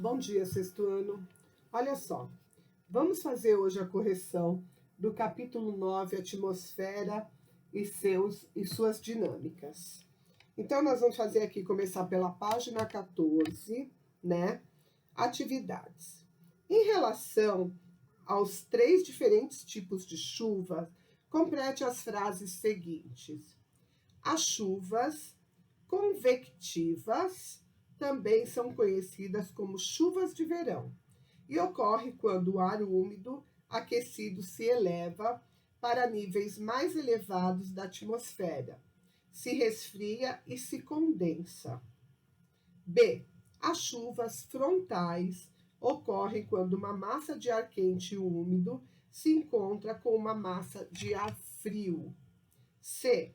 Bom dia, sexto ano. Olha só, vamos fazer hoje a correção do capítulo 9, Atmosfera e suas dinâmicas. Então, nós vamos fazer aqui, começar pela página 14, né? Atividades. Em relação aos três diferentes tipos de chuva, complete as frases seguintes. As chuvas convectivas também são conhecidas como chuvas de verão e ocorre quando o ar úmido aquecido se eleva para níveis mais elevados da atmosfera, se resfria e se condensa. B. As chuvas frontais ocorrem quando uma massa de ar quente e úmido se encontra com uma massa de ar frio. C.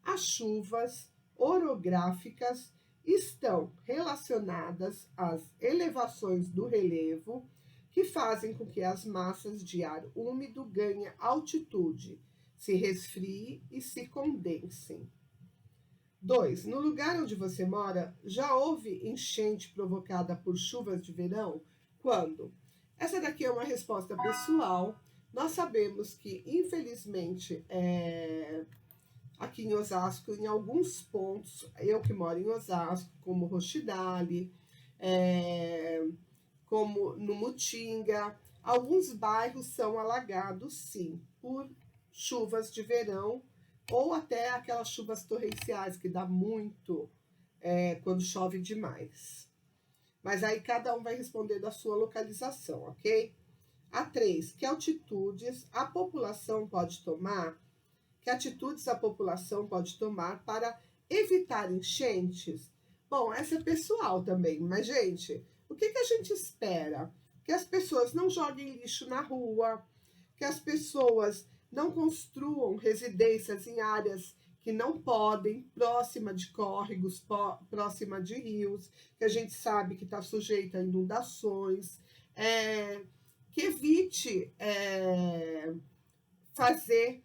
As chuvas orográficas estão relacionadas às elevações do relevo, que fazem com que as massas de ar úmido ganhem altitude, se resfriem e se condensem. 2. No lugar onde você mora, já houve enchente provocada por chuvas de verão? Quando? Essa daqui é uma resposta pessoal. Nós sabemos que, infelizmente, aqui em Osasco, em alguns pontos, eu que moro em Osasco, como Roxidale, como no Mutinga, alguns bairros são alagados, sim, por chuvas de verão, ou até aquelas chuvas torrenciais, que dá muito quando chove demais. Mas aí cada um vai responder da sua localização, ok? A 3, que atitudes a população pode tomar? Que atitudes a população pode tomar para evitar enchentes? Bom, essa é pessoal também, mas, gente, o que a gente espera? Que as pessoas não joguem lixo na rua, que as pessoas não construam residências em áreas que não podem, próxima de córregos, próxima de rios, que a gente sabe que está sujeito a inundações, que evite fazer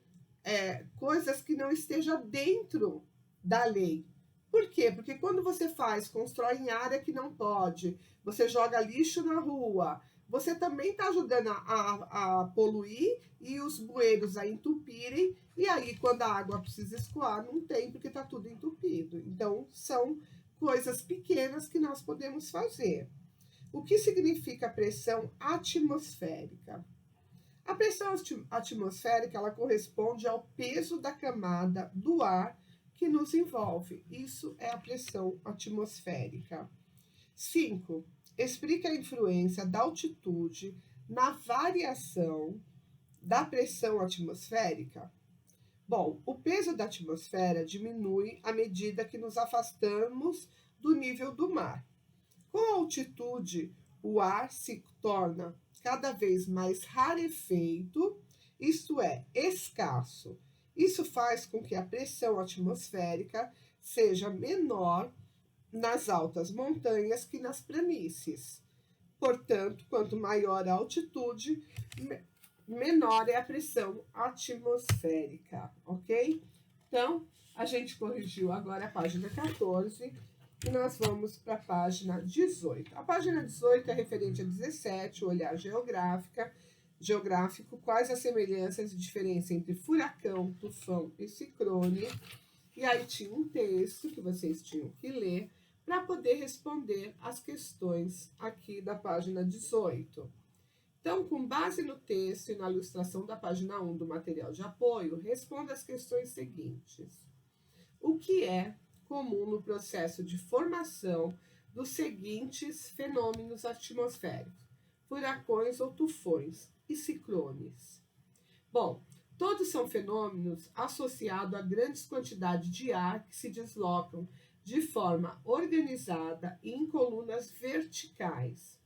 coisas que não estejam dentro da lei. Por quê? Porque quando você constrói em área que não pode, você joga lixo na rua, você também está ajudando a poluir e os bueiros a entupirem, e aí quando a água precisa escoar, não tem, porque está tudo entupido. Então, são coisas pequenas que nós podemos fazer. O que significa pressão atmosférica? A pressão atmosférica, ela corresponde ao peso da camada do ar que nos envolve. Isso é a pressão atmosférica. 5. Explica a influência da altitude na variação da pressão atmosférica. Bom, o peso da atmosfera diminui à medida que nos afastamos do nível do mar. Com a altitude, o ar se torna cada vez mais rarefeito, isto é, escasso. Isso faz com que a pressão atmosférica seja menor nas altas montanhas que nas planícies. Portanto, quanto maior a altitude, menor é a pressão atmosférica, ok? Então, a gente corrigiu agora a página 14 e nós vamos para a página 18. A página 18 é referente a 17, o olhar geográfico, quais as semelhanças e diferença entre furacão, tufão e ciclone. E aí tinha um texto que vocês tinham que ler para poder responder as questões aqui da página 18. Então, com base no texto e na ilustração da página 1 do material de apoio, responda as questões seguintes. O que é comum no processo de formação dos seguintes fenômenos atmosféricos: furacões ou tufões e ciclones? Bom, todos são fenômenos associados a grandes quantidades de ar que se deslocam de forma organizada e em colunas verticais.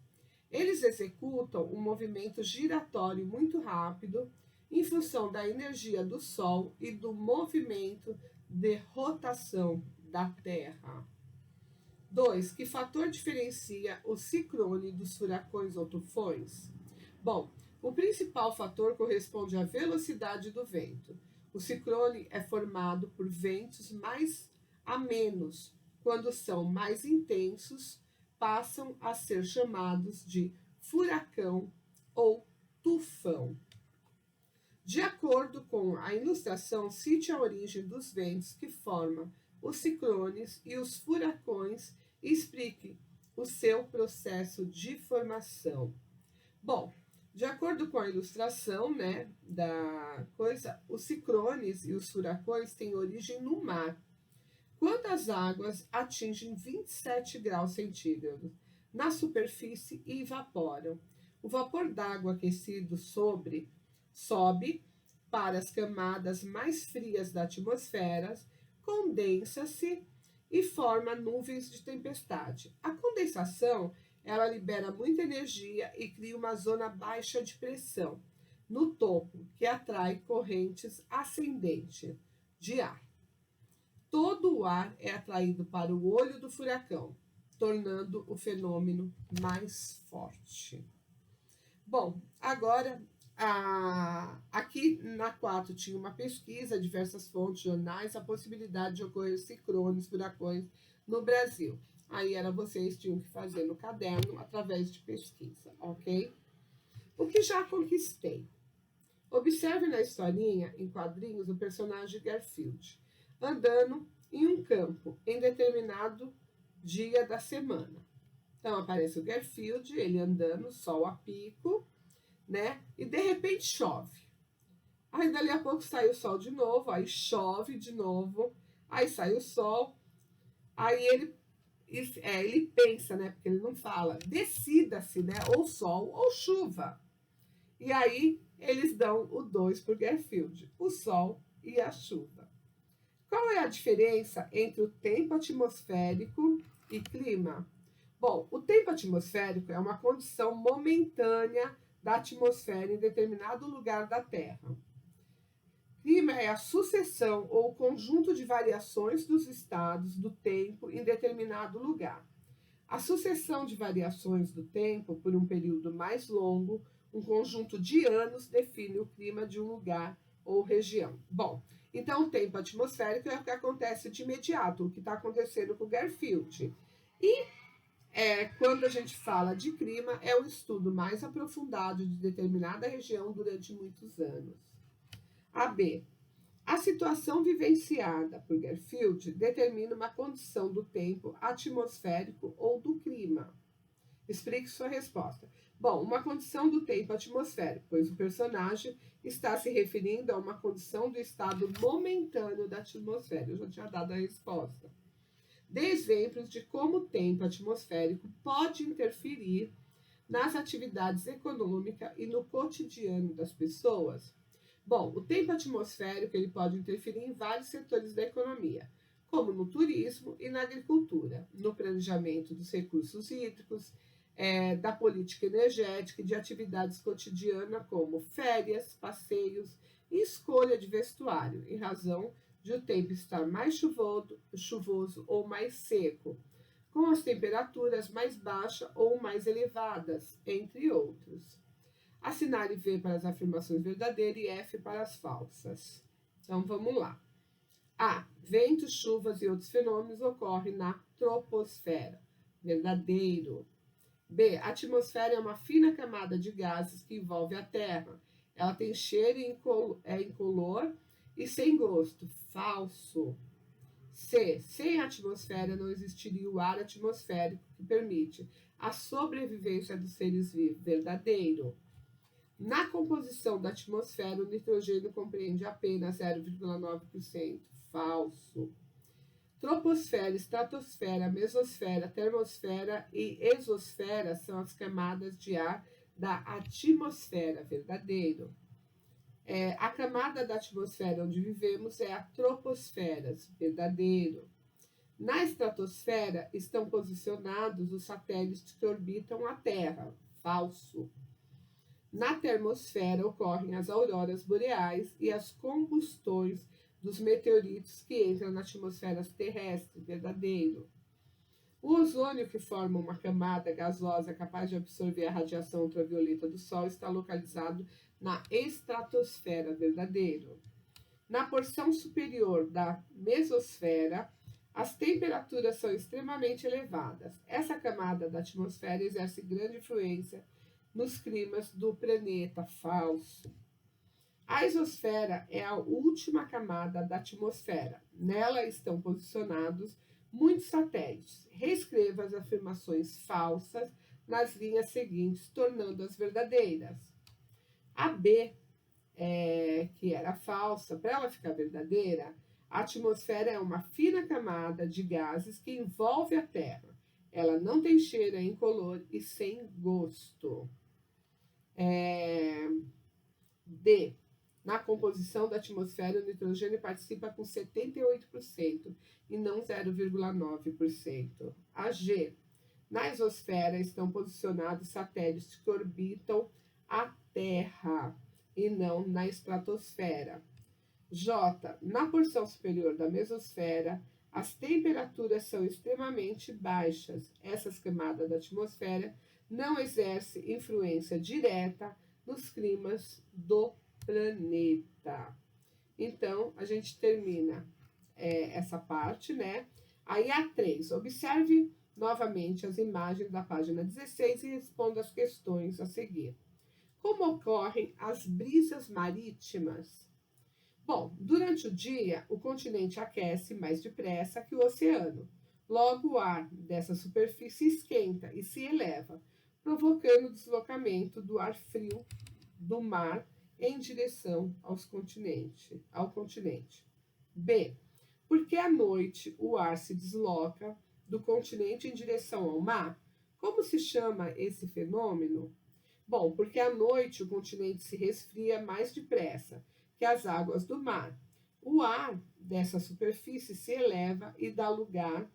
Eles executam um movimento giratório muito rápido em função da energia do Sol e do movimento de rotação da Terra. 2. Que fator diferencia o ciclone dos furacões ou tufões? Bom, o principal fator corresponde à velocidade do vento. O ciclone é formado por ventos mais amenos, quando são mais intensos, passam a ser chamados de furacão ou tufão. De acordo com a ilustração, cite a origem dos ventos que formam os ciclones e os furacões e explique o seu processo de formação. Bom, de acordo com a ilustração, né, da coisa, os ciclones e os furacões têm origem no mar. Quando as águas atingem 27 graus centígrados na superfície e evaporam, o vapor d'água aquecido sobe para as camadas mais frias da atmosfera, condensa-se e forma nuvens de tempestade. A condensação, ela libera muita energia e cria uma zona baixa de pressão no topo, que atrai correntes ascendentes de ar. Todo o ar é atraído para o olho do furacão, tornando o fenômeno mais forte. Bom, agora, aqui na 4 tinha uma pesquisa, diversas fontes, jornais, a possibilidade de ocorrer ciclones, furacões no Brasil. Aí vocês tinham que fazer no caderno através de pesquisa, ok? O que já conquistei? Observe na historinha, em quadrinhos, o personagem Garfield andando em um campo em determinado dia da semana. Então aparece o Garfield, ele andando, sol a pico, né? E de repente chove. Aí dali a pouco sai o sol de novo, aí chove de novo, aí sai o sol, aí ele pensa, né? Porque ele não fala, decida-se, né? Ou sol ou chuva. E aí eles dão o 2 para o Garfield, o sol e a chuva. Qual é a diferença entre o tempo atmosférico e clima? Bom, o tempo atmosférico é uma condição momentânea da atmosfera em determinado lugar da Terra. Clima é a sucessão ou conjunto de variações dos estados do tempo em determinado lugar. A sucessão de variações do tempo por um período mais longo, um conjunto de anos, define o clima de um lugar ou região. Bom, então o tempo atmosférico é o que acontece de imediato, o que está acontecendo com o Garfield. E quando a gente fala de clima, é o estudo mais aprofundado de determinada região durante muitos anos. B. A situação vivenciada por Garfield determina uma condição do tempo atmosférico ou do clima. Explique sua resposta. Bom, uma condição do tempo atmosférico, pois o personagem está se referindo a uma condição do estado momentâneo da atmosfera. Eu já tinha dado a resposta. Dê exemplos de como o tempo atmosférico pode interferir nas atividades econômicas e no cotidiano das pessoas. Bom, o tempo atmosférico ele pode interferir em vários setores da economia, como no turismo e na agricultura, no planejamento dos recursos hídricos, da política energética e de atividades cotidianas como férias, passeios e escolha de vestuário, em razão de o tempo estar mais chuvoso ou mais seco, com as temperaturas mais baixas ou mais elevadas, entre outros. Assinale V para as afirmações verdadeiras e F para as falsas. Então, vamos lá. A. Ventos, chuvas e outros fenômenos ocorrem na troposfera. Verdadeiro. B. A atmosfera é uma fina camada de gases que envolve a Terra. Ela tem cheiro incolor e sem gosto. Falso. C. Sem a atmosfera não existiria o ar atmosférico que permite a sobrevivência dos seres vivos. Verdadeiro. Na composição da atmosfera, o nitrogênio compreende apenas 0,9%. Falso. Troposfera, estratosfera, mesosfera, termosfera e exosfera são as camadas de ar da atmosfera. Verdadeiro. A camada da atmosfera onde vivemos é a troposfera. Verdadeiro. Na estratosfera estão posicionados os satélites que orbitam a Terra. Falso. Na termosfera ocorrem as auroras boreais e as combustões dos meteoritos que entram na atmosfera terrestre. Verdadeiro. O ozônio, que forma uma camada gasosa capaz de absorver a radiação ultravioleta do Sol, está localizado na estratosfera. Verdadeiro. Na porção superior da mesosfera, As temperaturas são extremamente elevadas. Essa camada da atmosfera exerce grande influência nos climas do planeta. Falso. A exosfera é a última camada da atmosfera. Nela estão posicionados muitos satélites. Reescreva as afirmações falsas nas linhas seguintes, tornando-as verdadeiras. A B, que era falsa, para ela ficar verdadeira, a atmosfera é uma fina camada de gases que envolve a Terra. Ela não tem cheiro, é incolor e sem gosto. D. Na composição da atmosfera, o nitrogênio participa com 78% e não 0,9%. A G. Na exosfera estão posicionados satélites que orbitam a Terra e não na estratosfera. J. Na porção superior da mesosfera, as temperaturas são extremamente baixas. Essas camadas da atmosfera não exercem influência direta nos climas do planeta. Então, a gente termina essa parte, né? Aí a 3. Observe novamente as imagens da página 16 e responda as questões a seguir. Como ocorrem as brisas marítimas? Bom, durante o dia, o continente aquece mais depressa que o oceano. Logo, o ar dessa superfície esquenta e se eleva, provocando o deslocamento do ar frio do mar em direção ao continente. B. Porque à noite o ar se desloca do continente em direção ao mar? Como se chama esse fenômeno? Bom, porque à noite o continente se resfria mais depressa que as águas do mar. O ar dessa superfície se eleva e dá lugar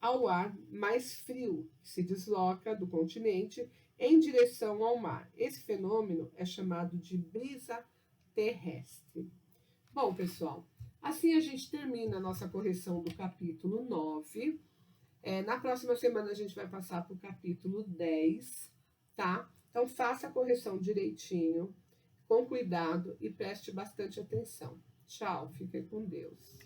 ao ar mais frio, que se desloca do continente em direção ao mar. Esse fenômeno é chamado de brisa terrestre. Bom, pessoal, assim a gente termina a nossa correção do capítulo 9. Na próxima semana a gente vai passar para o capítulo 10, tá? Então faça a correção direitinho, com cuidado e preste bastante atenção. Tchau, fiquem com Deus.